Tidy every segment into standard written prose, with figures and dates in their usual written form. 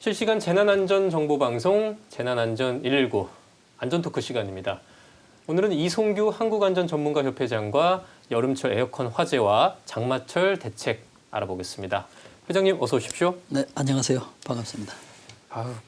실시간 재난안전정보방송 재난안전 119 안전토크 시간입니다. 오늘은 이송규 한국안전전문가협회장과 여름철 에어컨 화재와 장마철 대책 알아보겠습니다. 회장님 어서 오십시오. 네, 안녕하세요. 반갑습니다.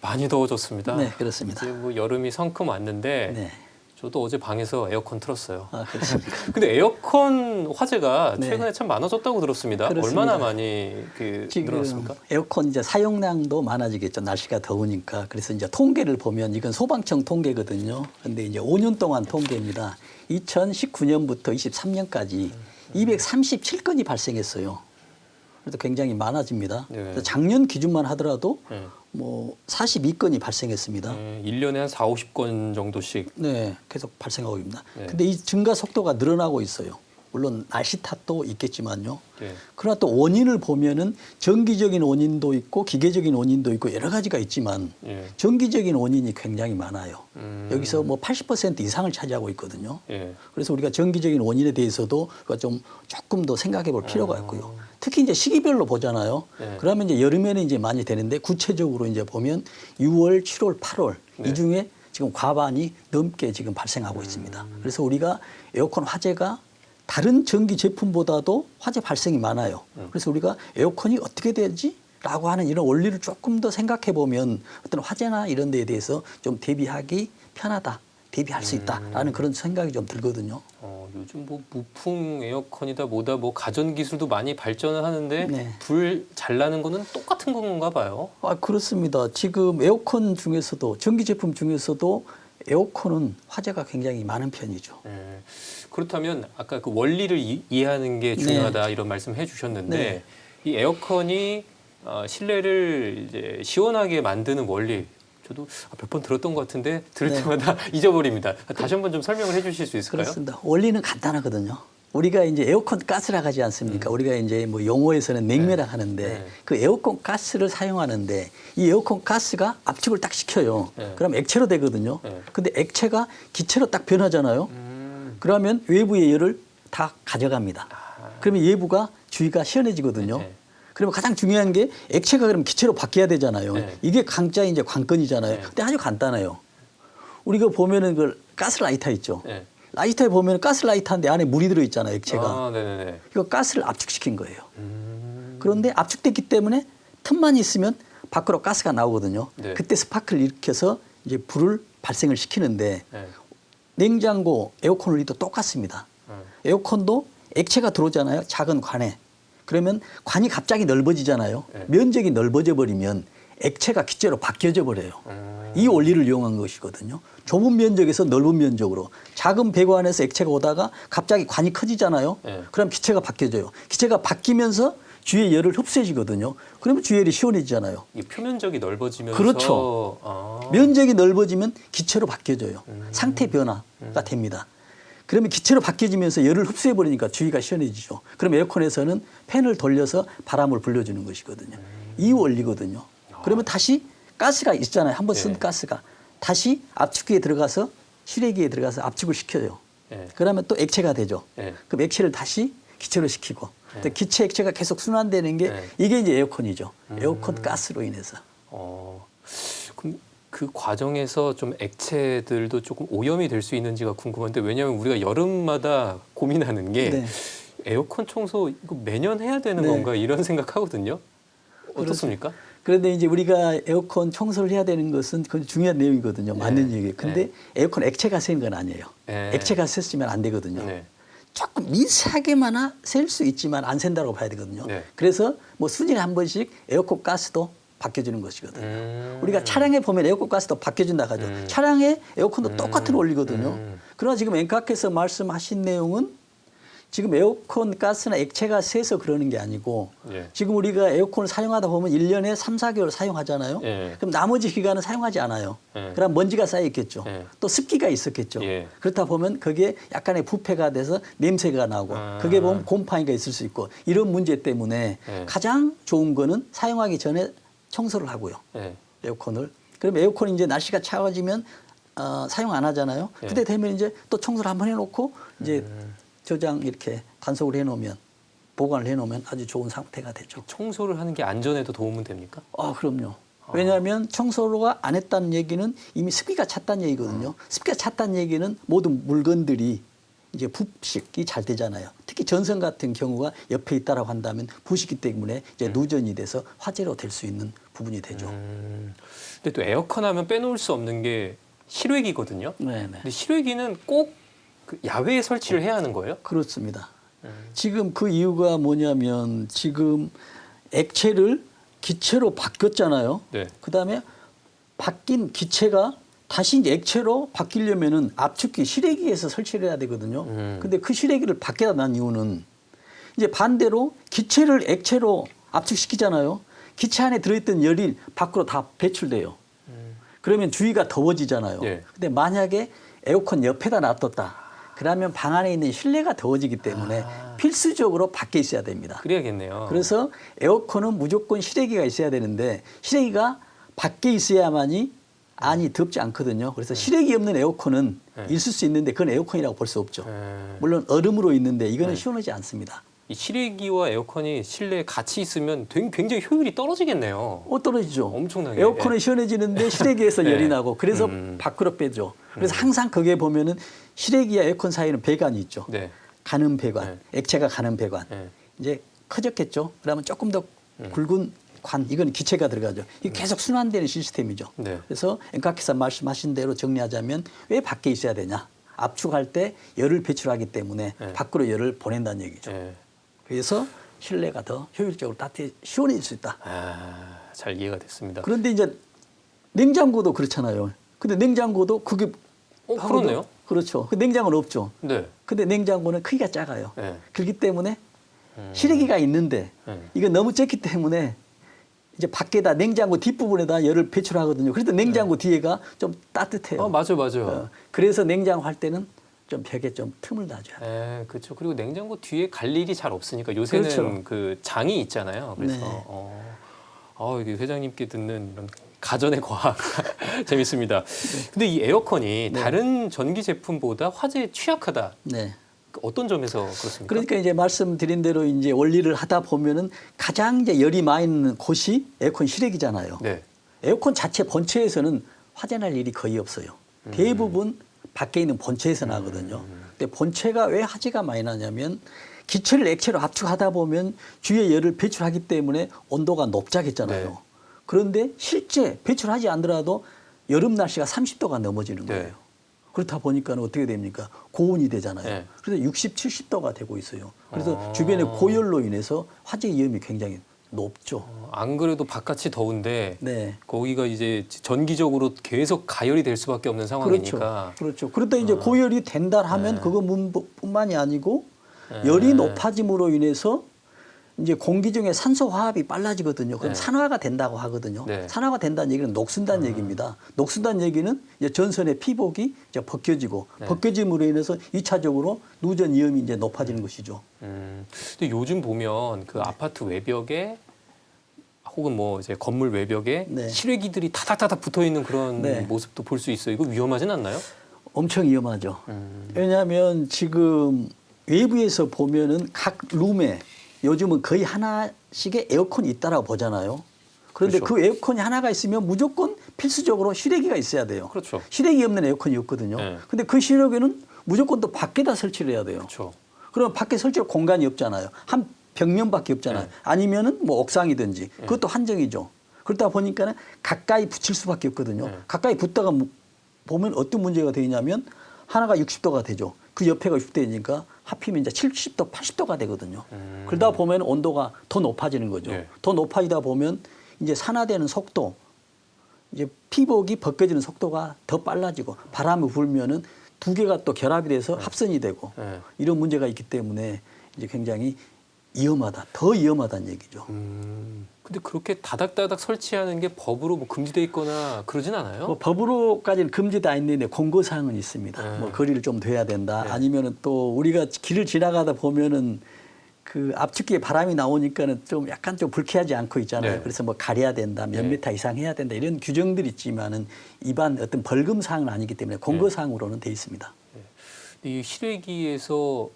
많이 더워졌습니다. 네, 그렇습니다. 이제 뭐 여름이 성큼 왔는데 네. 저도 어제 방에서 에어컨 틀었어요. 아, 그렇습니까? 근데 에어컨 화재가 네. 최근에 참 많아졌다고 들었습니다. 그렇습니다. 얼마나 많이 지금 늘어났습니까? 에어컨 이제 사용량도 많아지겠죠. 날씨가 더우니까. 그래서 이제 통계를 보면 이건 소방청 통계거든요. 근데 이제 5년 동안 통계입니다. 2019년부터 23년까지 237건이 발생했어요. 그래서 굉장히 많아집니다. 네. 그래서 작년 기준만 하더라도 네. 뭐 42건이 발생했습니다. 1년에 한 4, 50건 정도씩. 네, 계속 발생하고 있습니다. 네. 근데 이 증가 속도가 늘어나고 있어요. 물론 날씨 탓도 있겠지만요. 네. 그러나 또 원인을 보면은 정기적인 원인도 있고 기계적인 원인도 있고 여러 가지가 있지만 예. 정기적인 원인이 굉장히 많아요. 여기서 뭐 80% 이상을 차지하고 있거든요. 예. 그래서 우리가 정기적인 원인에 대해서도 조금 더 생각해 볼 필요가 있고요. 특히 이제 시기별로 보잖아요. 네. 그러면 이제 여름에는 이제 많이 되는데 구체적으로 이제 보면 6월, 7월, 8월 네. 이 중에 지금 과반이 넘게 지금 발생하고 있습니다. 그래서 우리가 에어컨 화재가 다른 전기 제품보다도 화재 발생이 많아요. 그래서 우리가 에어컨이 어떻게 되지? 라고 하는 이런 원리를 조금 더 생각해 보면 어떤 화재나 이런 데에 대해서 좀 대비하기 편하다. 대비할 수 있다라는 그런 생각이 좀 들거든요. 요즘 뭐 무풍 에어컨이다 뭐다 뭐 가전 기술도 많이 발전을 하는데 네. 불 잘 나는 거는 똑같은 건가 봐요. 아, 그렇습니다. 지금 에어컨 중에서도 전기 제품 중에서도 에어컨은 화재가 굉장히 많은 편이죠. 예. 그렇다면 아까 그 원리를 이해하는 게 중요하다 이런 말씀해 주셨는데 네. 이 에어컨이 실내를 이제 시원하게 만드는 원리 저도 몇 번 들었던 것 같은데 들을 네. 때마다 잊어버립니다. 다시 한번 좀 설명을 해 주실 수 있을까요? 그렇습니다. 원리는 간단하거든요. 우리가 이제 에어컨 가스라 하지 않습니까? 우리가 이제 뭐 용어에서는 냉매라 하는데 네. 그 에어컨 가스를 사용하는데 이 에어컨 가스가 압축을 딱 시켜요. 네. 그럼 액체로 되거든요. 네. 근데 액체가 기체로 딱 변하잖아요. 그러면 외부의 열을 다 가져갑니다. 그러면 외부가 주위가 시원해지거든요. 네. 그러면 가장 중요한 게 액체가 그럼 기체로 바뀌어야 되잖아요. 네. 이게 강자의 이제 관건이잖아요. 네. 근데 아주 간단해요. 우리가 보면은 그 가스 라이터 있죠. 네. 라이터에 보면 가스 라이터인데 안에 물이 들어 있잖아요, 액체가. 네네네. 이거 가스를 압축시킨 거예요. 그런데 압축됐기 때문에 틈만 있으면 밖으로 가스가 나오거든요. 네. 그때 스파크를 일으켜서 이제 불을 발생을 시키는데 네. 냉장고, 에어컨을 도 똑같습니다. 에어컨도 액체가 들어오잖아요, 작은 관에. 그러면 관이 갑자기 넓어지잖아요. 네. 면적이 넓어져 버리면 액체가 기체로 바뀌어져 버려요. 이 원리를 이용한 것이거든요. 좁은 면적에서 넓은 면적으로 작은 배관에서 액체가 오다가 갑자기 관이 커지잖아요. 네. 그럼 기체가 바뀌어져요. 기체가 바뀌면서 주위의 열을 흡수해지거든요. 그러면 주위의 열이 시원해지잖아요. 이 표면적이 넓어지면서 그렇죠. 면적이 넓어지면 기체로 바뀌어져요. 상태 변화가 됩니다. 그러면 기체로 바뀌어지면서 열을 흡수해 버리니까 주위가 시원해지죠. 그럼 에어컨에서는 팬을 돌려서 바람을 불려주는 것이거든요. 이 원리거든요. 그러면 다시 가스가 있잖아요. 한번 쓴 네. 가스가 다시 압축기에 들어가서 실외기에 들어가서 압축을 시켜요. 네. 그러면 또 액체가 되죠. 네. 그럼 액체를 다시 기체로 시키고 또 기체 액체가 계속 순환되는 게 네. 이게 이제 에어컨이죠. 에어컨 가스로 인해서. 그럼 그 과정에서 좀 액체들도 조금 오염이 될 수 있는지가 궁금한데 왜냐하면 우리가 여름마다 고민하는 게 네. 에어컨 청소 이거 매년 해야 되는 네. 건가 이런 생각하거든요. 어떻습니까? 그런데 이제 우리가 에어컨 청소를 해야 되는 것은 그건 중요한 내용이거든요. 맞는 얘기예요. 근데 에어컨 액체가 새는 건 아니에요. 네. 액체가 샜으면 안 되거든요. 네. 조금 미세하게만 셀 수 있지만 안 샌다고 봐야 되거든요. 네. 그래서 뭐 수년에 한 번씩 에어컨 가스도 바뀌어주는 것이거든요. 우리가 차량에 보면 에어컨 가스도 바뀌어준다 하죠. 차량에 에어컨도 똑같은 원리거든요. 그러나 지금 앵카께서 말씀하신 내용은 지금 에어컨 가스나 액체가 새서 그러는 게 아니고 예. 지금 우리가 에어컨을 사용하다 보면 1년에 3, 4개월 사용하잖아요. 예. 그럼 나머지 기간은 사용하지 않아요. 예. 그럼 먼지가 쌓여 있겠죠. 예. 또 습기가 있었겠죠. 예. 그렇다 보면 거기에 약간의 부패가 돼서 냄새가 나고 그게 보면 곰팡이가 있을 수 있고 이런 문제 때문에 예. 가장 좋은 거는 사용하기 전에 청소를 하고요. 네. 에어컨을. 그럼 에어컨이 이제 날씨가 차가워지면 사용 안 하잖아요. 예. 그때 되면 이제 또 청소를 한번 해놓고 이제 저장 이렇게 단속을 해놓으면 보관을 해놓으면 아주 좋은 상태가 되죠. 청소를 하는 게 안전에도 도움은 됩니까? 그럼요. 왜냐하면 청소가 안 했다는 얘기는 이미 습기가 찼다는 얘기거든요. 습기가 찼다는 얘기는 모든 물건들이 이제 부식이 잘 되잖아요. 특히 전선 같은 경우가 옆에 있다라고 한다면 부식기 때문에 이제 누전이 돼서 화재로 될 수 있는 부분이 되죠. 근데 또 에어컨 하면 빼놓을 수 없는 게 실외기거든요. 네네. 근데 실외기는 꼭 그 야외에 설치를 해야 하는 거예요? 그렇습니다. 지금 그 이유가 뭐냐면 지금 액체를 기체로 바뀌었잖아요. 네. 그다음에 바뀐 기체가 다시 이제 액체로 바뀌려면은 압축기 실외기에서 설치를 해야 되거든요. 근데 그 실외기를 밖에다 난 이유는 이제 반대로 기체를 액체로 압축시키잖아요. 기체 안에 들어있던 열이 밖으로 다 배출돼요. 그러면 주위가 더워지잖아요. 예. 근데 만약에 에어컨 옆에다 놔뒀다. 그러면 방 안에 있는 실내가 더워지기 때문에 필수적으로 밖에 있어야 됩니다. 그래야겠네요. 그래서 에어컨은 무조건 실외기가 있어야 되는데 실외기가 밖에 있어야만이 안이 덥지 않거든요. 그래서 실외기 없는 에어컨은 있을 수 있는데 그건 에어컨이라고 볼 수 없죠. 물론 얼음으로 있는데 이거는 시원하지 않습니다. 이 실외기와 에어컨이 실내에 같이 있으면 굉장히 효율이 떨어지겠네요. 떨어지죠. 엄청나게. 에어컨은 시원해지는데 실외기에서 네. 열이 나고 그래서 밖으로 빼죠. 그래서 항상 거기에 보면은 실외기와 에어컨 사이에는 배관이 있죠. 네. 가는 배관, 액체가 가는 배관. 네. 이제 커졌겠죠. 그러면 조금 더 굵은 관, 이건 기체가 들어가죠. 이게 계속 순환되는 시스템이죠. 네. 그래서 앵카키사 말씀하신 대로 정리하자면 왜 밖에 있어야 되냐? 압축할 때 열을 배출하기 때문에 네. 밖으로 열을 보낸다는 얘기죠. 네. 그래서 실내가 더 효율적으로 따뜻해 시원해질 수 있다. 잘 이해가 됐습니다. 그런데 이제 냉장고도 그렇잖아요. 근데 냉장고도 그게 그렇네요. 그렇죠. 그 냉장고는 없죠. 네. 근데 냉장고는 크기가 작아요. 네. 그렇기 때문에 실외기가 있는데 이거 너무 작기 때문에 이제 밖에다 냉장고 뒷부분에다 열을 배출하거든요. 그래서 냉장고 뒤에가 좀 따뜻해요. 맞아요. 그래서 냉장고 할 때는 좀 벽에 좀 틈을 놔줘야 돼요. 네, 그렇죠. 그리고 냉장고 뒤에 갈 일이 잘 없으니까 요새는 그렇죠. 그 장이 있잖아요. 그래서 네. 이게 회장님께 듣는 이런 가전의 과학 재밌습니다. 근데 이 에어컨이 다른 전기 제품보다 화재에 취약하다. 네. 어떤 점에서 그렇습니까? 그러니까 이제 말씀드린 대로 이제 원리를 하다 보면은 가장 이제 열이 많이 있는 곳이 에어컨 실외기잖아요. 네. 에어컨 자체 본체에서는 화재 날 일이 거의 없어요. 대부분 밖에 있는 본체에서 나거든요. 근데 본체가 왜 화재가 많이 나냐면 기체를 액체로 압축하다 보면 주위에 열을 배출하기 때문에 온도가 높자겠잖아요. 네. 그런데 실제 배출하지 않더라도 여름 날씨가 30도가 넘어지는 거예요. 네. 그렇다 보니까는 어떻게 됩니까? 고온이 되잖아요. 네. 그래서 60, 70도가 되고 있어요. 그래서 주변의 고열로 인해서 화재 위험이 굉장히 높죠. 안 그래도 바깥이 더운데 네. 거기가 이제 전기적으로 계속 가열이 될 수밖에 없는 상황이니까. 그렇죠. 그러다 이제 고열이 된다 하면 그것뿐만이 아니고 열이 높아짐으로 인해서 이제 공기 중에 산소 화합이 빨라지거든요. 그럼 산화가 된다고 하거든요. 네. 산화가 된다는 얘기는 녹슨다는 얘기입니다. 녹슨다는 얘기는 이제 전선의 피복이 이제 벗겨지고 벗겨짐으로 인해서 2차적으로 누전 위험이 이제 높아지는 것이죠. 근데 요즘 보면 그 아파트 외벽에 혹은 뭐 이제 건물 외벽에 네. 실외기들이 타닥타닥 붙어 있는 그런 네. 모습도 볼 수 있어요. 이거 위험하진 않나요? 엄청 위험하죠. 왜냐하면 지금 외부에서 보면은 각 룸에 요즘은 거의 하나씩의 에어컨이 있다라고 보잖아요. 그런데 그렇죠. 그 에어컨이 하나가 있으면 무조건 필수적으로 실외기가 있어야 돼요. 그렇죠. 실외기 없는 에어컨이 없거든요. 네. 근데 그 실외기는 무조건 또 밖에다 설치를 해야 돼요. 그렇죠. 그러면 밖에 설치할 공간이 없잖아요. 한 벽면밖에 없잖아요. 네. 아니면은 뭐 옥상이든지 그것도 한정이죠. 그러다 보니까는 가까이 붙일 수밖에 없거든요. 네. 가까이 붙다가 보면 어떤 문제가 되냐면 하나가 60도가 되죠. 그 옆에가 60도니까 하필이면 이제 70도, 80도가 되거든요. 그러다 보면 온도가 더 높아지는 거죠. 네. 더 높아지다 보면 이제 산화되는 속도, 이제 피복이 벗겨지는 속도가 더 빨라지고 바람이 불면은 두 개가 또 결합이 돼서 합선이 되고 네. 이런 문제가 있기 때문에 이제 굉장히 위험하다, 더 위험하다는 얘기죠. 근데 그렇게 다닥다닥 설치하는 게 법으로 뭐 금지돼 있거나 그러진 않아요? 뭐 법으로까지는 금지돼 있는데 공고사항은 있습니다. 뭐 거리를 좀 둬야 된다. 아니면은 또 우리가 길을 지나가다 보면은 그 압축기에 바람이 나오니까는 좀 약간 좀 불쾌하지 않고 있잖아요. 네. 그래서 뭐 가려야 된다, 몇 네. 미터 이상 해야 된다 이런 규정들이 있지만은 일반 어떤 벌금 사항은 아니기 때문에 공고사항으로는 돼 있습니다. 이 실외기에서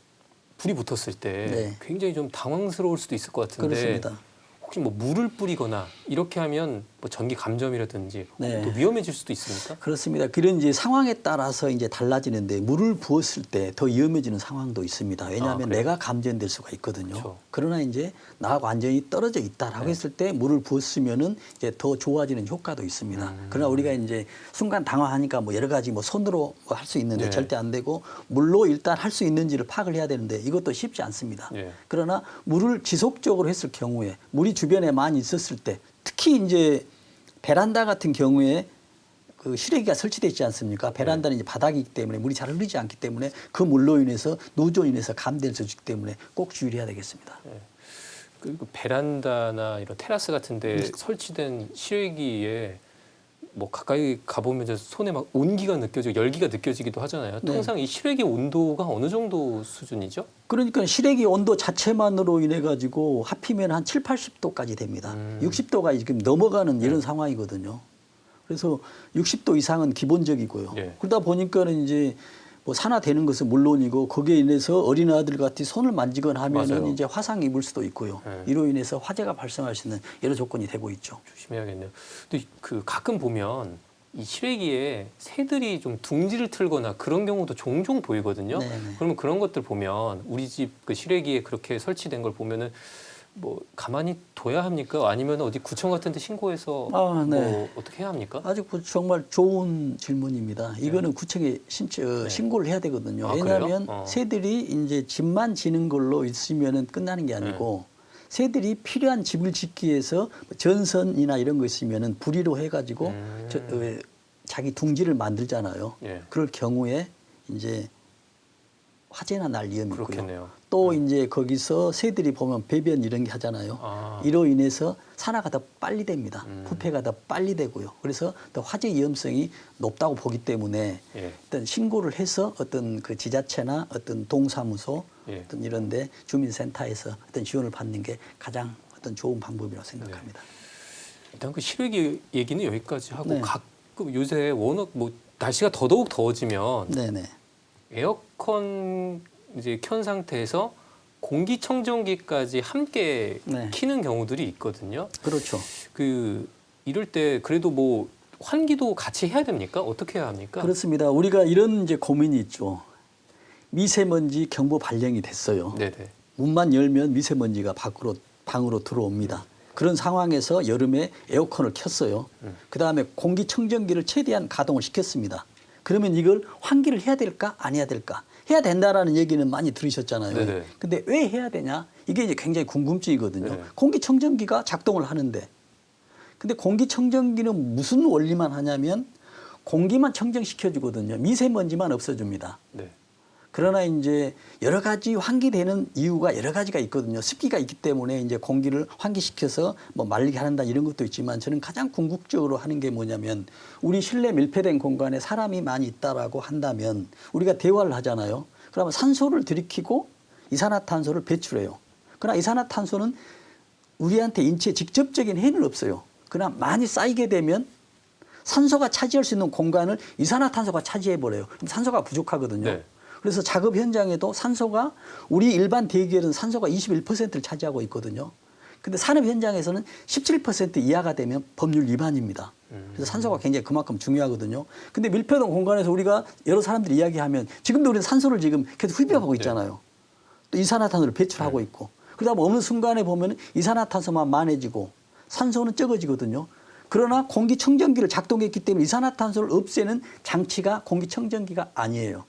불이 붙었을 때 네. 굉장히 좀 당황스러울 수도 있을 것 같은데 그렇습니다. 혹시 뭐 물을 뿌리거나 이렇게 하면 뭐 전기 감점이라든지 네. 또 위험해질 수도 있습니까? 그렇습니다. 그런 이제 상황에 따라서 이제 달라지는데 물을 부었을 때 더 위험해지는 상황도 있습니다. 왜냐하면 그래요? 내가 감전될 수가 있거든요. 그렇죠. 그러나 이제 나하고 완전히 떨어져 있다라고 네. 했을 때 물을 부었으면은 이제 더 좋아지는 효과도 있습니다. 그러나 우리가 이제 순간 당황하니까 뭐 여러 가지 뭐 손으로 할 수 있는데 네. 절대 안 되고 물로 일단 할 수 있는지를 파악을 해야 되는데 이것도 쉽지 않습니다. 네. 그러나 물을 지속적으로 했을 경우에 물이 주변에 많이 있었을 때 특히 이제 베란다 같은 경우에 그 실외기가 설치되어 있지 않습니까? 베란다는 이제 바닥이기 때문에 물이 잘 흐르지 않기 때문에 그 물로 인해서 누조로 인해서 감될 수 있기 때문에 꼭 주의를 해야 되겠습니다. 그리고 베란다나 이런 테라스 같은데 네. 설치된 실외기에 뭐 가까이 가보면 이제 손에 막 온기가 느껴지고 열기가 느껴지기도 하잖아요. 네. 통상 이 실외기 온도가 어느 정도 수준이죠? 그러니까 실외기 온도 자체만으로 인해 가지고 하피면 한 7, 80도까지 됩니다. 60도가 지금 넘어가는 이런 상황이거든요. 그래서 60도 이상은 기본적이고요. 네. 그러다 보니까는 이제 뭐 산화되는 것은 물론이고 거기에 인해서 어린아이들 같이 손을 만지거나 하면은 맞아요. 이제 화상 입을 수도 있고요. 네. 이로 인해서 화재가 발생할 수 있는 여러 조건이 되고 있죠. 조심해야겠네요. 근데 그 가끔 보면 이 실외기에 새들이 좀 둥지를 틀거나 그런 경우도 종종 보이거든요. 네네. 그러면 그런 것들 보면 우리 집 그 실외기에 그렇게 설치된 걸 보면은 뭐 가만히 둬야 합니까? 아니면 어디 구청 같은 데 신고해서 네. 뭐 어떻게 해야 합니까? 아주 정말 좋은 질문입니다. 이거는 구청에 신고를 해야 되거든요. 아, 왜냐하면 그래요? 새들이 이제 집만 지는 걸로 있으면은 끝나는 게 아니고 새들이 필요한 집을 짓기 위해서 전선이나 이런 거 있으면은 부리로 해가지고 자기 둥지를 만들잖아요. 예. 그럴 경우에 이제 화재나 날 위험이 있고요. 그렇겠네요. 또 이제 거기서 새들이 보면 배변 이런 게 하잖아요. 아. 이로 인해서 산화가 더 빨리 됩니다. 부패가 더 빨리 되고요. 그래서 더 화재 위험성이 높다고 보기 때문에 예. 어떤 신고를 해서 어떤 그 지자체나 어떤 동사무소 예. 어떤 이런데 주민센터에서 어떤 지원을 받는 게 가장 어떤 좋은 방법이라고 생각합니다. 일단 그 실외기 얘기는 여기까지 하고 네. 가끔 요새 워낙 뭐 날씨가 더더욱 더워지면 네네. 에어컨 이제 켠 상태에서 공기청정기까지 함께 네. 켜는 경우들이 있거든요. 그렇죠. 그 이럴 때 그래도 뭐 환기도 같이 해야 됩니까? 어떻게 해야 합니까? 그렇습니다. 우리가 이런 이제 고민이 있죠. 미세먼지 경보 발령이 됐어요. 네네. 문만 열면 미세먼지가 방으로 들어옵니다. 그런 상황에서 여름에 에어컨을 켰어요. 그다음에 공기청정기를 최대한 가동을 시켰습니다. 그러면 이걸 환기를 해야 될까 안 해야 될까? 해야 된다라는 얘기는 많이 들으셨잖아요. 네네. 근데 왜 해야 되냐? 이게 이제 굉장히 궁금증이거든요. 네. 공기청정기가 작동을 하는데 근데 공기청정기는 무슨 원리만 하냐면 공기만 청정시켜 주거든요. 미세먼지만 없애줍니다. 네. 그러나 이제 여러 가지 환기되는 이유가 여러 가지가 있거든요. 습기가 있기 때문에 이제 공기를 환기시켜서 뭐 말리게 한다 이런 것도 있지만 저는 가장 궁극적으로 하는 게 뭐냐면 우리 실내 밀폐된 공간에 사람이 많이 있다라고 한다면 우리가 대화를 하잖아요. 그러면 산소를 들이키고 이산화탄소를 배출해요. 그러나 이산화탄소는 우리한테 인체에 직접적인 해는 없어요. 그러나 많이 쌓이게 되면 산소가 차지할 수 있는 공간을 이산화탄소가 차지해 버려요. 그럼 산소가 부족하거든요. 네. 그래서 작업 현장에도 산소가 우리 일반 대기열은 산소가 21%를 차지하고 있거든요. 근데 산업 현장에서는 17% 이하가 되면 법률 위반입니다. 그래서 산소가 굉장히 그만큼 중요하거든요. 근데 밀폐된 공간에서 우리가 여러 사람들이 이야기하면 지금도 우리는 산소를 지금 계속 흡입하고 있잖아요. 또 이산화탄소를 배출하고 있고. 그러다 보면 어느 순간에 보면 이산화탄소만 많아지고 산소는 적어지거든요. 그러나 공기청정기를 작동했기 때문에 이산화탄소를 없애는 장치가 공기청정기가 아니에요.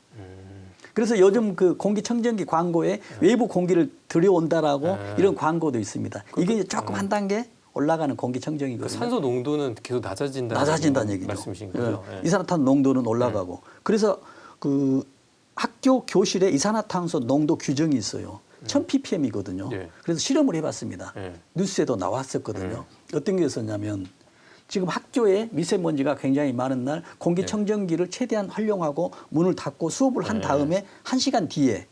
그래서 요즘 그 공기청정기 광고에 외부 공기를 들여온다라고 이런 광고도 있습니다. 이게 이제 조금 한 단계 올라가는 공기청정기거든요. 그 산소 농도는 계속 낮아진다는 얘기죠. 말씀이신 거죠? 예. 이산화탄소 농도는 올라가고. 그래서 그 학교 교실에 이산화탄소 농도 규정이 있어요. 1000ppm이거든요. 예. 그래서 실험을 해봤습니다. 예. 뉴스에도 나왔었거든요. 어떤 게 있었냐면 지금 학교에 미세먼지가 굉장히 많은 날 공기청정기를 최대한 활용하고 문을 닫고 수업을 한 다음에 1시간 뒤에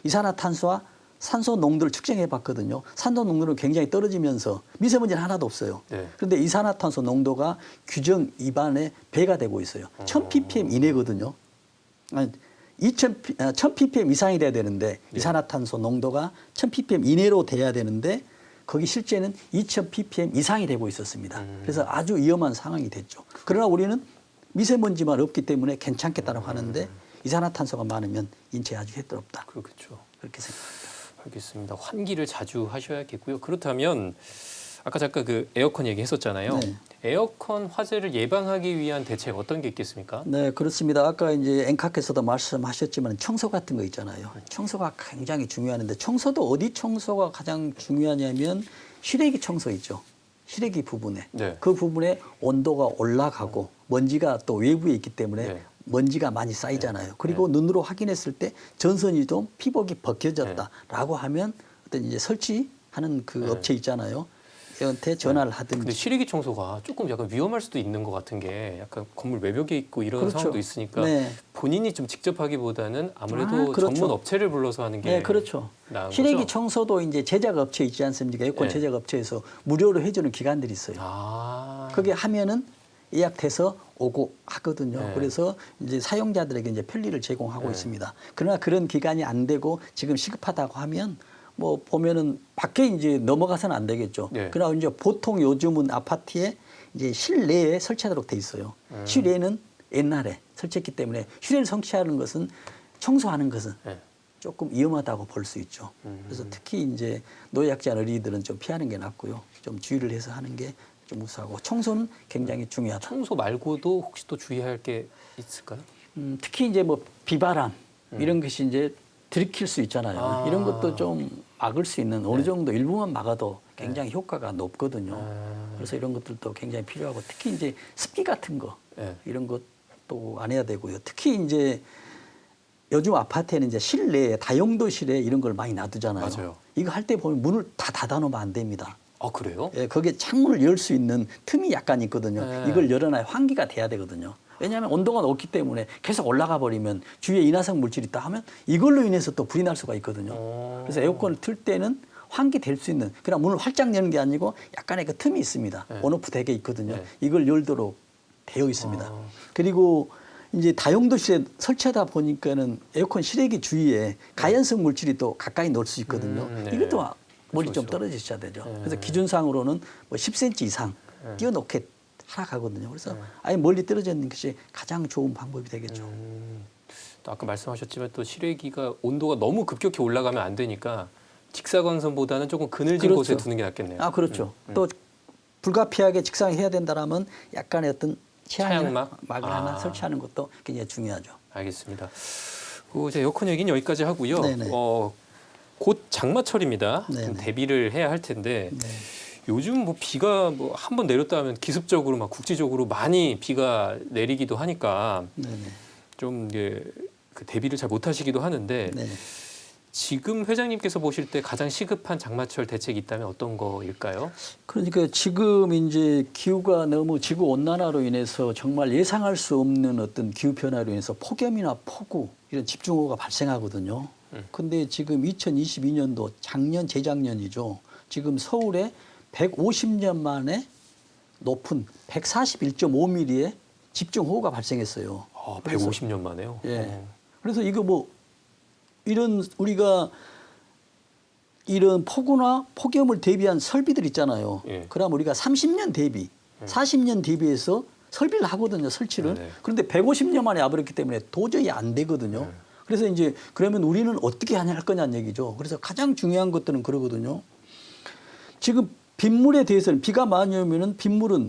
이산화탄소와 산소 농도를 측정해 봤거든요. 산소 농도는 굉장히 떨어지면서 미세먼지는 하나도 없어요. 네. 그런데 이산화탄소 농도가 규정 위반의 배가 되고 있어요. 1000ppm 이내거든요. 아니, 1000ppm 이상이 돼야 되는데 이산화탄소 농도가 1000ppm 이내로 돼야 되는데 거기 실제는 2000 ppm 이상이 되고 있었습니다. 그래서 아주 위험한 상황이 됐죠. 그러나 우리는 미세먼지만 없기 때문에 괜찮겠다고 하는데 이산화탄소가 많으면 인체에 아주 해롭다. 그렇겠죠. 그렇게 생각합니다. 알겠습니다. 환기를 자주 하셔야겠고요. 그렇다면 아까 잠깐 그 에어컨 얘기했었잖아요. 네. 에어컨 화재를 예방하기 위한 대책 어떤 게 있겠습니까? 네, 그렇습니다. 아까 이제 앵카께서도 말씀하셨지만 청소 같은 거 있잖아요. 청소가 굉장히 중요한데 청소도 어디 청소가 가장 중요하냐면 실외기 청소 있죠. 실외기 부분에. 네. 그 부분에 온도가 올라가고 먼지가 또 외부에 있기 때문에 네. 먼지가 많이 쌓이잖아요. 그리고 눈으로 확인했을 때 전선이 좀 피복이 벗겨졌다라고 하면 어떤 이제 설치하는 그 업체 있잖아요. 한테 전화를 하든지. 근데 실외기 청소가 조금 약간 위험할 수도 있는 것 같은 게 약간 건물 외벽에 있고 이런 그렇죠. 상황도 있으니까 네. 본인이 좀 직접 하기보다는 아무래도 그렇죠. 전문 업체를 불러서 하는 게 네, 그렇죠. 나은 실외기 거죠? 청소도 이제 제작 업체 있지 않습니까? 에어컨 네. 제작 업체에서 무료로 해주는 기관들이 있어요. 아, 그게 하면은 예약돼서 오고 하거든요. 네. 그래서 이제 사용자들에게 이제 편리를 제공하고 네. 있습니다. 그러나 그런 기간이 안 되고 지금 시급하다고 하면 뭐 보면은 밖에 이제 넘어가서는 안 되겠죠. 네. 그러나 이제 보통 요즘은 아파트에 이제 실내에 설치하도록 돼 있어요. 실외는 옛날에 설치했기 때문에 실외를 설치하는 것은 청소하는 것은 네. 조금 위험하다고 볼 수 있죠. 그래서 특히 이제 노약자 어린이들은 좀 피하는 게 낫고요. 좀 주의를 해서 하는 게 좀 우수하고 청소는 굉장히 중요하다. 청소 말고도 혹시 또 주의할 게 있을까요? 특히 이제 뭐 비바람 이런 것이 이제 들이킬 수 있잖아요. 아. 이런 것도 좀 막을 수 있는 어느 네. 정도 일부만 막아도 굉장히 효과가 높거든요. 아. 그래서 이런 것들도 굉장히 필요하고 특히 이제 습기 같은 거 네. 이런 것도 안 해야 되고요. 특히 이제 요즘 아파트에는 이제 실내에 다용도실에 이런 걸 많이 놔두잖아요. 맞아요. 이거 할 때 보면 문을 다 닫아놓으면 안 됩니다. 아, 그래요? 예, 거기에 창문을 열 수 있는 틈이 약간 있거든요. 네. 이걸 열어놔야 환기가 돼야 되거든요. 왜냐하면 온도가 높기 때문에 계속 올라가 버리면 주위에 인화성 물질이 있다 하면 이걸로 인해서 또 불이 날 수가 있거든요. 그래서 에어컨을 틀 때는 환기될 수 있는 그냥 문을 활짝 여는 게 아니고 약간의 그 틈이 있습니다. 네. 온오프 되게 있거든요. 네. 이걸 열도록 되어 있습니다. 그리고 이제 다용도실에 설치하다 보니까는 에어컨 실외기 주위에 가연성 물질이 또 가까이 놓을 수 있거든요. 네. 이것도 멀리 그렇죠, 좀 떨어지셔야 되죠. 네. 그래서 기준상으로는 뭐 10cm 이상 네. 띄워놓게 하락하거든요. 그래서 아예 멀리 떨어져 있는 것이 가장 좋은 방법이 되겠죠. 또 아까 말씀하셨지만 또 실외기가 온도가 너무 급격히 올라가면 안 되니까 직사광선보다는 조금 그늘진 그렇죠. 곳에 두는 게 낫겠네요. 아, 그렇죠. 또 불가피하게 직사해야 된다라면 약간의 어떤 차양막? 막을 하나 설치하는 것도 굉장히 중요하죠. 알겠습니다. 이제 에어컨 얘기는 여기까지 하고요. 네네. 곧 장마철입니다. 좀 네네. 대비를 해야 할 텐데 네. 요즘 뭐 비가 뭐 한 번 내렸다 하면 기습적으로 막 국지적으로 많이 비가 내리기도 하니까 네네. 좀 이게 그 대비를 잘 못하시기도 하는데 네. 지금 회장님께서 보실 때 가장 시급한 장마철 대책이 있다면 어떤 거일까요? 그러니까 지금 이제 기후가 너무 지구 온난화로 인해서 정말 예상할 수 없는 어떤 기후 변화로 인해서 폭염이나 폭우 이런 집중호우가 발생하거든요. 근데 지금 2022년도 작년 재작년이죠. 지금 서울에 150년 만에 높은 141.5mm의 집중호우가 발생했어요. 150년 만에요. 예. 그래서 이거 뭐 이런 우리가 이런 폭우나 폭염을 대비한 설비들 있잖아요. 예. 그럼 우리가 30년 대비, 40년 대비해서 설비를 하거든요, 설치를. 네네. 그런데 150년 만에 와버렸기 때문에 도저히 안 되거든요. 그래서 이제 그러면 우리는 어떻게 하냐 할 거냐는 얘기죠. 그래서 가장 중요한 것들은 그러거든요. 지금 빗물에 대해서는 비가 많이 오면은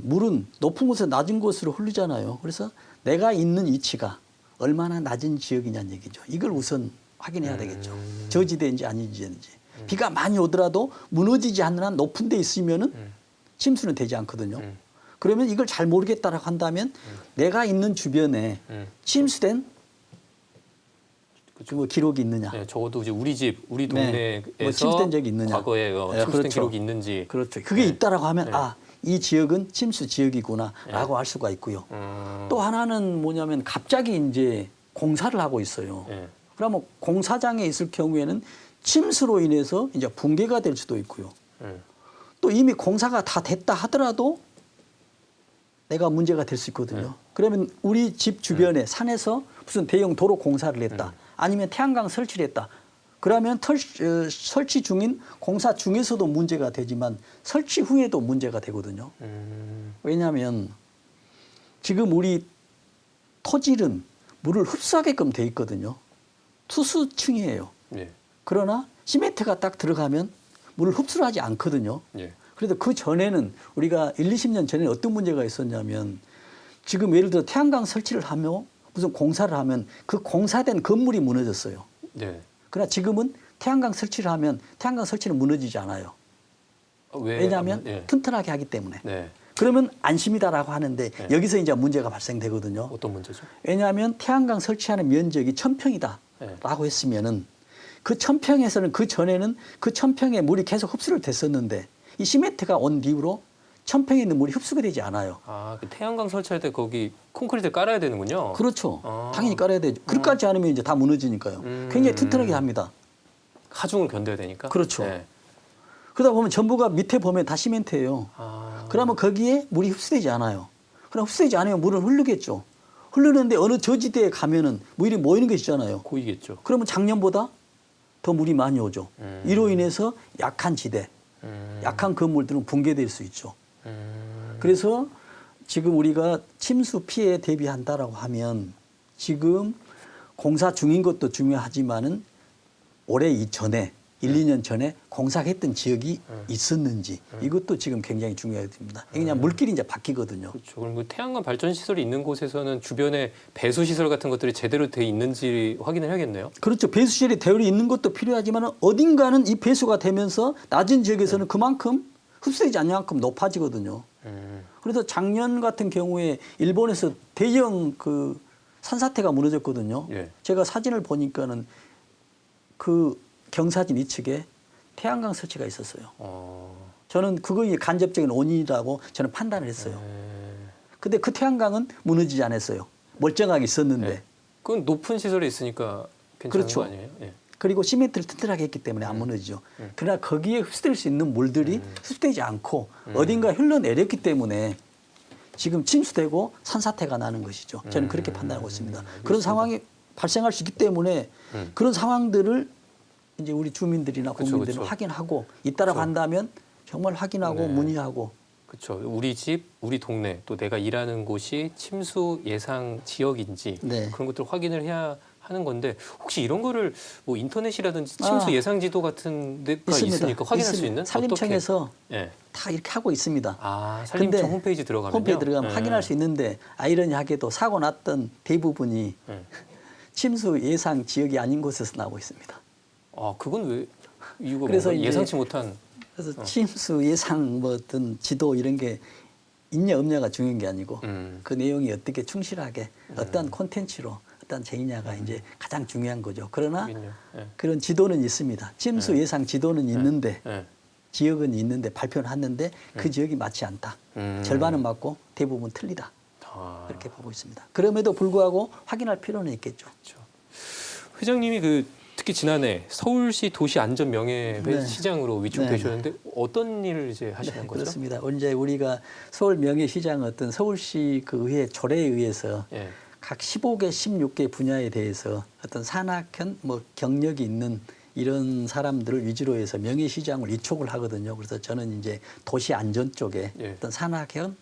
물은 높은 곳에서 낮은 곳으로 흐르잖아요. 그래서 내가 있는 위치가 얼마나 낮은 지역이냐는 얘기죠. 이걸 우선 확인해야 되겠죠. 저지대인지 아닌지인지. 비가 많이 오더라도 무너지지 않는 한 높은 데 있으면은 침수는 되지 않거든요. 그러면 이걸 잘 모르겠다라고 한다면 내가 있는 주변에 침수된 뭐 기록이 있느냐. 네, 적어도 이제 우리 집, 우리 네. 동네에서 뭐 침수된 적이 있느냐. 과거에 네, 침수된 그렇죠. 기록이 있는지. 그렇죠. 그게 네. 있다라고 하면 네. 아, 이 지역은 침수 지역이구나라고 알 수가 있고요. 또 하나는 뭐냐면 갑자기 이제 공사를 하고 있어요. 네. 그러면 공사장에 있을 경우에는 침수로 인해서 이제 붕괴가 될 수도 있고요. 또 이미 공사가 다 됐다 하더라도 내가 문제가 될 수 있거든요. 그러면 우리 집 주변에 산에서 무슨 대형 도로 공사를 했다. 아니면 태양광 설치를 했다. 그러면 설치 중인 공사 중에서도 문제가 되지만 설치 후에도 문제가 되거든요. 왜냐하면 지금 우리 토질은 물을 흡수하게끔 돼 있거든요. 투수층이에요. 예. 그러나 시멘트가 딱 들어가면 물을 흡수를 하지 않거든요. 예. 그래도 그 전에는 우리가 1, 20년 전에는 어떤 문제가 있었냐면 지금 예를 들어 태양광 설치를 하며 무슨 공사를 하면 그 공사된 건물이 무너졌어요. 네. 그러나 지금은 태양광 설치를 하면 태양광 설치는 무너지지 않아요. 왜냐하면 예. 튼튼하게 하기 때문에. 네. 그러면 안심이다라고 하는데 네. 여기서 이제 문제가 발생되거든요. 어떤 문제죠? 왜냐하면 태양광 설치하는 면적이 1000평이다라고 네. 했으면은 그 1000평에서는 그 전에는 그 1000평에 물이 계속 흡수를 됐었는데 이 시멘트가 온 이후로 1000평에 있는 물이 흡수가 되지 않아요. 아, 그 태양광 설치할 때 거기 콘크리트 깔아야 되는군요. 그렇죠. 아. 당연히 깔아야 되죠. 그렇지 않으면 이제 다 무너지니까요. 굉장히 튼튼하게 합니다. 하중을 견뎌야 되니까. 그렇죠. 네. 그러다 보면 전부가 밑에 보면 다 시멘트예요. 아. 그러면 거기에 물이 흡수되지 않아요. 그럼 흡수되지 않으면 물은 흐르겠죠. 흐르는데 어느 저지대에 가면은 물이 모이는 게 있잖아요. 고이겠죠. 그러면 작년보다 더 물이 많이 오죠. 이로 인해서 약한 지대, 약한 건물들은 붕괴될 수 있죠. 그래서 지금 우리가 침수 피해에 대비한다라고 하면 지금 공사 중인 것도 중요하지만은 올해 이전에 1, 2년 전에 공사했던 지역이 있었는지 이것도 지금 굉장히 중요합니다. 그냥 물길이 이제 바뀌거든요. 그렇죠. 그럼 그 태양광 발전 시설이 있는 곳에서는 주변에 배수 시설 같은 것들이 제대로 돼 있는지 확인을 해야겠네요. 그렇죠. 배수시설이 되어 있는 것도 필요하지만 어딘가는 이 배수가 되면서 낮은 지역에서는 그만큼 흡수되지 않는 만큼 높아지거든요. 그래서 작년 같은 경우에 일본에서 대형 그 산사태가 무너졌거든요. 예. 제가 사진을 보니까는 그 경사진 이측에 태양광 설치가 있었어요. 저는 그것이 간접적인 원인이라고 저는 판단을 했어요. 근데 그 태양광은 무너지지 않았어요. 멀쩡하게 있었는데. 네. 그건 높은 시설에 있으니까 괜찮은 그렇죠. 거 아니에요? 예. 그리고 시멘트를 튼튼하게 했기 때문에 안 무너지죠. 그러나 거기에 흡수될 수 있는 물들이 흡수되지 않고 어딘가 흘러내렸기 때문에 지금 침수되고 산사태가 나는 것이죠. 저는 그렇게 판단하고 있습니다. 그런 상황이 발생할 수 있기 때문에 그런 상황들을 이제 우리 주민들이나 국민들은 그쵸. 확인하고 있다라고 그쵸. 한다면 정말 확인하고 네. 문의하고 그렇죠. 우리 집, 우리 동네, 또 내가 일하는 곳이 침수 예상 지역인지 네. 그런 것들을 확인을 해야 하는 건데 혹시 이런 거를 뭐 인터넷이라든지 침수 예상 지도 같은 데가 있습니까? 확인할 수 있는? 산림청에서 어떻게? 예. 다 이렇게 하고 있습니다. 아, 산림청 근데 홈페이지 들어가면요? 홈페이지 들어가면 예. 확인할 수 있는데 아이러니하게도 사고 났던 대부분이 예. 침수 예상 지역이 아닌 곳에서 나오고 있습니다. 아, 그건 왜 이유가 그래서 뭔가 이제 예상치 못한 그래서 침수 예상 뭐 어떤 지도 이런 게 있냐 없냐가 중요한 게 아니고 그 내용이 어떻게 충실하게 어떠한 콘텐츠로 어떠한 제이냐가 이제 가장 중요한 거죠. 그러나 거긴요. 예. 그런 지도는 있습니다. 침수 예상 지도는 있는데 예. 지역은 있는데 발표는 했는데 그 지역이 맞지 않다. 절반은 맞고 대부분 틀리다. 아, 그렇게 보고 있습니다. 그럼에도 불구하고 확인할 필요는 있겠죠. 그렇죠. 회장님이 그 특히 지난해 서울시 도시안전명예회 네. 시장으로 위촉되셨는데 어떤 일을 이제 하시는 거죠? 그렇습니다. 이제 우리가 서울 명예시장 어떤 서울시 그 의회 조례에 의해서 예. 각 15개, 16개 분야에 대해서 어떤 산학현 뭐 경력이 있는 이런 사람들을 위주로 해서 명예시장을 위촉을 하거든요. 그래서 저는 이제 도시 안전 쪽에 예. 어떤 산학현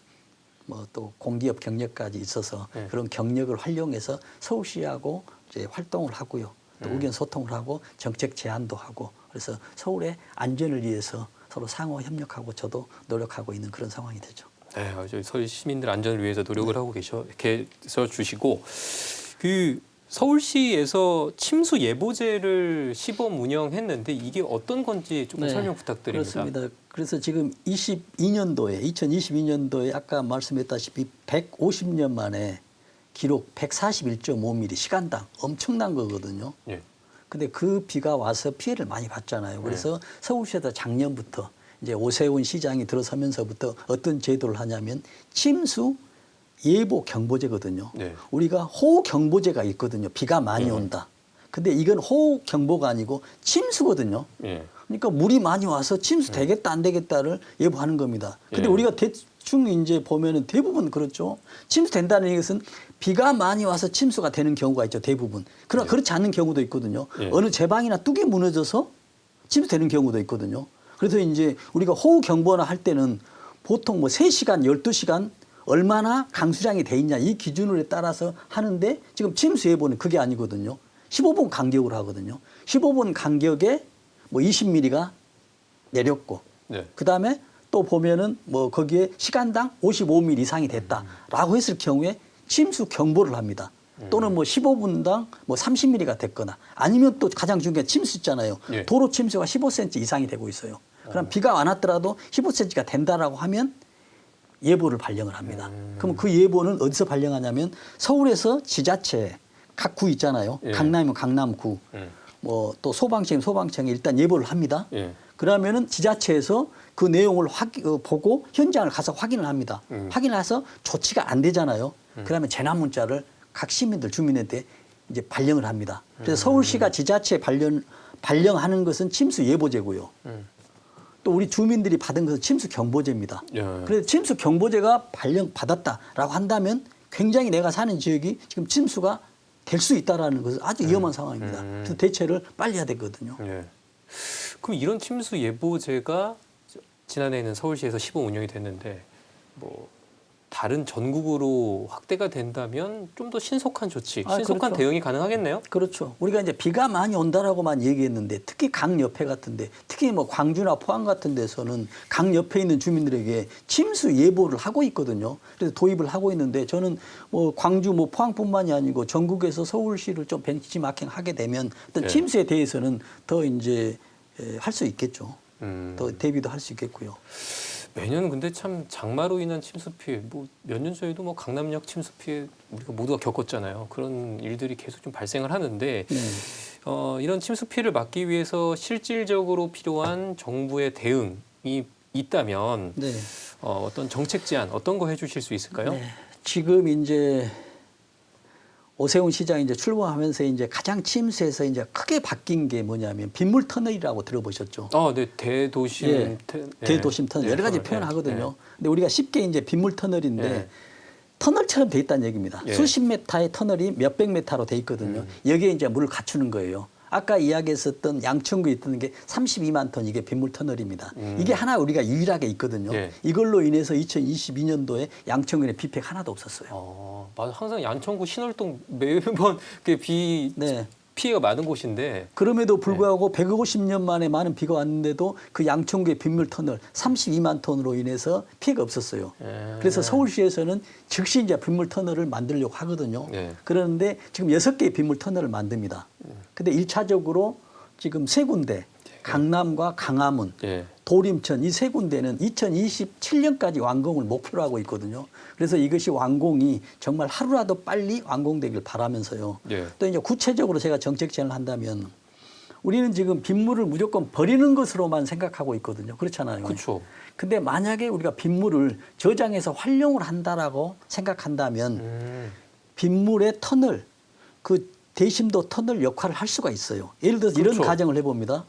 뭐 또 공기업 경력까지 있어서 예. 그런 경력을 활용해서 서울시하고 이제 활동을 하고요. 또 의견 소통을 하고 정책 제안도 하고 그래서 서울의 안전을 위해서 서로 상호 협력하고 저도 노력하고 있는 그런 상황이 되죠. 네, 저희 서울 시민들 안전을 위해서 노력을 하고 계셔 주시고 그 서울시에서 침수 예보제를 시범 운영했는데 이게 어떤 건지 조금 설명 부탁드립니다. 그렇습니다. 그래서 지금 2022년도에 아까 말씀했다시피 150년 만에 기록 141.5mm 시간당 엄청난 거거든요. 예. 근데 그 비가 와서 피해를 많이 봤잖아요. 그래서 서울시에서 작년부터 이제 오세훈 시장이 들어서면서부터 어떤 제도를 하냐면 침수 예보 경보제거든요. 네. 우리가 호우 경보제가 있거든요. 비가 많이 온다. 근데 이건 호우 경보가 아니고 침수거든요. 예. 그러니까 물이 많이 와서 침수 되겠다 안 되겠다를 예보하는 겁니다. 근데 예. 우리가 대충 이제 보면은 대부분 그렇죠. 침수 된다는 것은 비가 많이 와서 침수가 되는 경우가 있죠, 대부분. 그러나 예. 그렇지 않는 경우도 있거든요. 예. 어느 제방이나 뚝이 무너져서 침수되는 경우도 있거든요. 그래서 이제 우리가 호우 경보나 할 때는 보통 뭐 3시간, 12시간 얼마나 강수량이 돼 있냐 이 기준으로 따라서 하는데 지금 침수 예보는 그게 아니거든요. 15분 간격으로 하거든요. 15분 간격에 뭐 20mm가 내렸고 네. 그다음에 또 보면은 뭐 거기에 시간당 55mm 이상이 됐다라고 했을 경우에 침수 경보를 합니다. 또는 뭐 15분당 뭐 30mm가 됐거나 아니면 또 가장 중요한 게 침수 있잖아요. 예. 도로 침수가 15cm 이상이 되고 있어요. 그럼 비가 안 왔더라도 15cm가 된다라고 하면 예보를 발령을 합니다. 그럼 그 예보는 어디서 발령하냐면 서울에서 지자체 각 구 있잖아요. 예. 강남이면 강남구, 뭐 또 소방청이면 소방청에 일단 예보를 합니다. 예. 그러면은 지자체에서 그 내용을 보고 현장을 가서 확인을 합니다. 확인을 해서 조치가 안 되잖아요. 그러면 재난 문자를 각 시민들 주민한테 이제 발령을 합니다. 그래서 서울시가 지자체에 발령하는 것은 침수 예보제고요. 또 우리 주민들이 받은 것은 침수 경보제입니다. 예. 그래서 침수 경보제가 발령 받았다라고 한다면 굉장히 내가 사는 지역이 지금 침수가 될 수 있다라는 것은 아주 위험한 상황입니다. 그래서 대처를 빨리 해야 되거든요. 예. 그럼 이런 침수 예보제가 지난해에는 서울시에서 시범 운영이 됐는데 뭐 다른 전국으로 확대가 된다면 좀 더 신속한 조치, 신속한 그렇죠. 대응이 가능하겠네요. 그렇죠. 우리가 이제 비가 많이 온다라고만 얘기했는데 특히 강 옆에 같은데 특히 뭐 광주나 포항 같은 데서는 강 옆에 있는 주민들에게 침수 예보를 하고 있거든요. 그래서 도입을 하고 있는데 저는 뭐 광주 뭐 포항뿐만이 아니고 전국에서 서울시를 좀 벤치마킹하게 되면 어떤 네. 침수에 대해서는 더 이제 할 수 있겠죠. 음. 더 대비도 할 수 있겠고요. 매년 근데 참 장마로 인한 침수 피해, 뭐 몇 년 전에도 뭐 강남역 침수 피해 우리가 모두가 겪었잖아요. 그런 일들이 계속 좀 발생을 하는데 네. 이런 침수 피해를 막기 위해서 실질적으로 필요한 정부의 대응이 있다면 네. 어떤 정책 제안 어떤 거 해주실 수 있을까요? 네. 지금 이제 오세훈 시장이 이제 출범하면서 이제 가장 침수에서 이제 크게 바뀐 게 뭐냐면 빗물 터널이라고 들어보셨죠? 네, 대도심, 예. 대도심 터널 여러 가지 터널, 표현하거든요. 근데 우리가 쉽게 이제 빗물 터널인데 예. 터널처럼 돼 있다는 얘기입니다. 예. 수십 메타의 터널이 몇백 메타로 돼 있거든요. 여기에 이제 물을 갖추는 거예요. 아까 이야기했었던 양천구에 있던 게 32만 톤 이게 빗물 터널입니다. 이게 하나 우리가 유일하게 있거든요. 예. 이걸로 인해서 2022년도에 양천구에 비팩 하나도 없었어요. 맞아. 항상 양천구 신월동 매번 비 네. 피해가 많은 곳인데 그럼에도 불구하고 150년 만에 많은 비가 왔는데도 그 양천구의 빗물 터널 32만 톤으로 인해서 피해가 없었어요. 그래서 서울시에서는 즉시 이제 빗물 터널을 만들려고 하거든요. 네. 그런데 지금 6개의 빗물 터널을 만듭니다. 근데 1차적으로 지금 3군데 강남과 강화문, 예. 도림천 이 3군데는 2027년까지 완공을 목표로 하고 있거든요. 그래서 이것이 완공이 정말 하루라도 빨리 완공되길 바라면서요. 예. 또 이제 구체적으로 제가 정책 제안을 한다면 우리는 지금 빗물을 무조건 버리는 것으로만 생각하고 있거든요. 그렇잖아요. 그렇죠. 근데 만약에 우리가 빗물을 저장해서 활용을 한다라고 생각한다면 빗물의 터널, 그 대심도 터널 역할을 할 수가 있어요. 예를 들어서 그렇죠. 이런 가정을 해봅니다.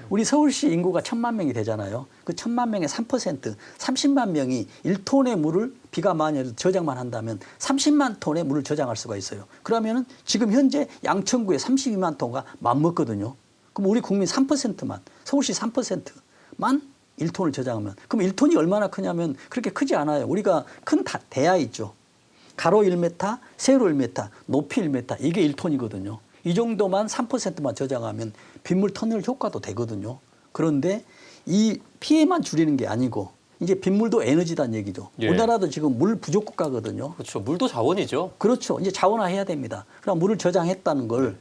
우리 서울시 인구가 1,000만 명이 되잖아요. 그 1,000만 명의 3%, 30만 명이 1톤의 물을 비가 많이 와서 저장만 한다면 30만 톤의 물을 저장할 수가 있어요. 그러면은 지금 현재 양천구에 32만 톤가 맞먹거든요. 그럼 우리 국민 3%만, 서울시 3%만 1톤을 저장하면 그럼 1톤이 얼마나 크냐면 그렇게 크지 않아요. 우리가 큰 대야 있죠. 가로 1m, 세로 1m, 높이 1m 이게 1톤이거든요. 이 정도만 3%만 저장하면 빗물 터널 효과도 되거든요. 그런데 이 피해만 줄이는 게 아니고 이제 빗물도 에너지다는 얘기죠. 예. 우리나라도 지금 물 부족 국가거든요. 그렇죠. 물도 자원이죠. 그렇죠. 이제 자원화해야 됩니다. 그럼 물을 저장했다는 걸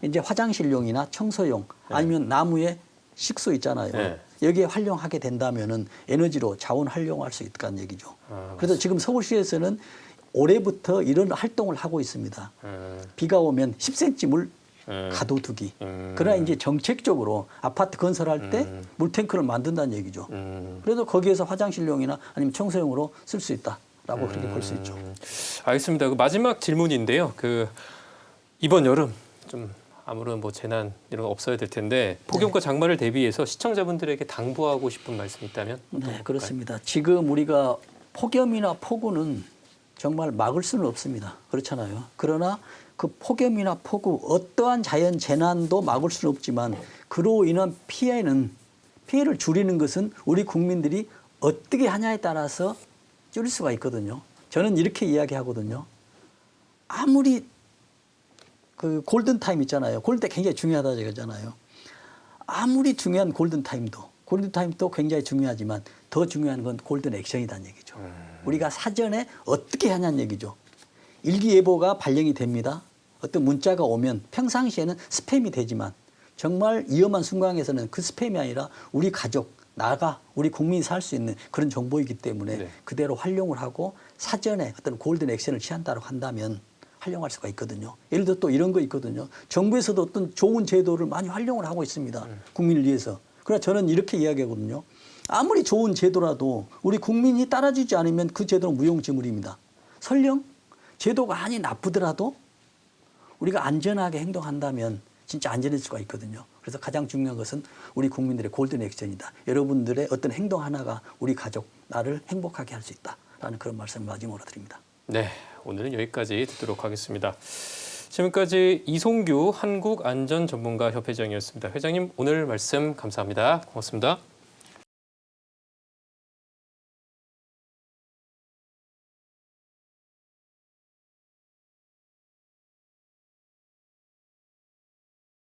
이제 화장실용이나 청소용 아니면 나무에 식수 있잖아요. 네. 여기에 활용하게 된다면은 에너지로 자원 활용할 수 있다는 얘기죠. 그래서 지금 서울시에서는 올해부터 이런 활동을 하고 있습니다. 비가 오면 10cm 물 가둬두기. 그러나 이제 정책적으로 아파트 건설할 때 물탱크를 만든다는 얘기죠. 그래서 거기에서 화장실용이나 아니면 청소용으로 쓸 수 있다라고 그렇게 볼 수 있죠. 알겠습니다. 그 마지막 질문인데요. 그 이번 여름 좀 아무런 뭐 재난 이런 거 없어야 될 텐데 폭염과 장마를 대비해서 시청자분들에게 당부하고 싶은 말씀 있다면? 네, 그렇습니다. 지금 우리가 폭염이나 폭우는 정말 막을 수는 없습니다. 그렇잖아요. 그러나 그 폭염이나 폭우 어떠한 자연 재난도 막을 수는 없지만 그로 인한 피해를 줄이는 것은 우리 국민들이 어떻게 하냐에 따라서 줄일 수가 있거든요. 저는 이렇게 이야기하거든요. 아무리 그 골든타임 있잖아요. 골든타임 굉장히 중요하다고 하잖아요. 아무리 중요한 골든타임도 굉장히 중요하지만 더 중요한 건 골든 액션이라는 얘기죠. 우리가 사전에 어떻게 하냐는 얘기죠. 일기예보가 발령이 됩니다. 어떤 문자가 오면 평상시에는 스팸이 되지만 정말 위험한 순간에서는 그 스팸이 아니라 우리 가족, 우리 국민이 살 수 있는 그런 정보이기 때문에 네. 그대로 활용을 하고 사전에 어떤 골든 액션을 취한다고 한다면 활용할 수가 있거든요. 예를 들어 또 이런 거 있거든요. 정부에서도 어떤 좋은 제도를 많이 활용을 하고 있습니다. 국민을 위해서. 그러나 저는 이렇게 이야기하거든요. 아무리 좋은 제도라도 우리 국민이 따라주지 않으면 그 제도는 무용지물입니다. 설령 제도가 아니 나쁘더라도 우리가 안전하게 행동한다면 진짜 안전해질 수가 있거든요. 그래서 가장 중요한 것은 우리 국민들의 골든 액션이다. 여러분들의 어떤 행동 하나가 우리 가족, 나를 행복하게 할 수 있다라는 그런 말씀을 마지막으로 드립니다. 네, 오늘은 여기까지 듣도록 하겠습니다. 지금까지 이송규 한국안전전문가협회장이었습니다. 회장님 오늘 말씀 감사합니다. 고맙습니다.